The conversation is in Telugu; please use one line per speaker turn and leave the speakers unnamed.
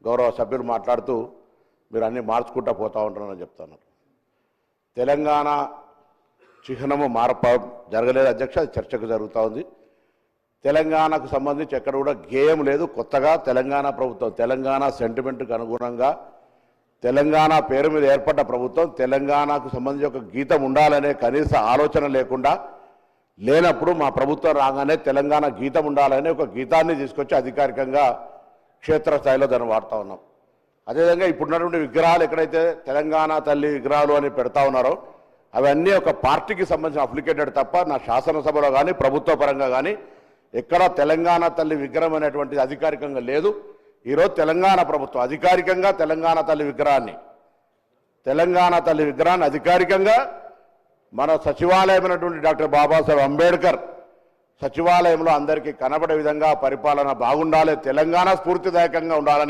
గౌరవ సభ్యులు మాట్లాడుతూ మీరు అన్నీ మార్చుకుంటూ పోతూ ఉంటారని చెప్తున్నారు. తెలంగాణ చిహ్నము మార్పు జరగలేదు అధ్యక్ష, అది చర్చకు జరుగుతూ ఉంది. తెలంగాణకు సంబంధించి ఎక్కడ కూడా గేయం లేదు. కొత్తగా తెలంగాణ ప్రభుత్వం తెలంగాణ సెంటిమెంట్కి అనుగుణంగా తెలంగాణ పేరు మీద ఏర్పడ్డ ప్రభుత్వం తెలంగాణకు సంబంధించి ఒక గీతం ఉండాలనే కనీస ఆలోచన లేకుండా లేనప్పుడు మా ప్రభుత్వం రాగానే తెలంగాణ గీతం ఉండాలనే ఒక గీతాన్ని తీసుకొచ్చి అధికారికంగా క్షేత్రస్థాయిలో దాన్ని వాడుతూ ఉన్నాం. అదేవిధంగా ఇప్పుడున్నటువంటి విగ్రహాలు ఎక్కడైతే తెలంగాణ తల్లి విగ్రహాలు అని పెడతా ఉన్నారో అవన్నీ ఒక పార్టీకి సంబంధించిన అప్లికేటెడ్ తప్ప నా శాసనసభలో కానీ ప్రభుత్వ పరంగా కానీ ఎక్కడ తెలంగాణ తల్లి విగ్రహం అనేటువంటిది అధికారికంగా లేదు. ఈరోజు తెలంగాణ ప్రభుత్వం అధికారికంగా తెలంగాణ తల్లి విగ్రహాన్ని అధికారికంగా మన సచివాలయమైనటువంటి డాక్టర్ బాబాసాహెబ్ అంబేద్కర్ సచివాలయంలో అందరికీ కనబడే విధంగా పరిపాలన బాగుండాలి, తెలంగాణ స్ఫూర్తిదాయకంగా ఉండాలని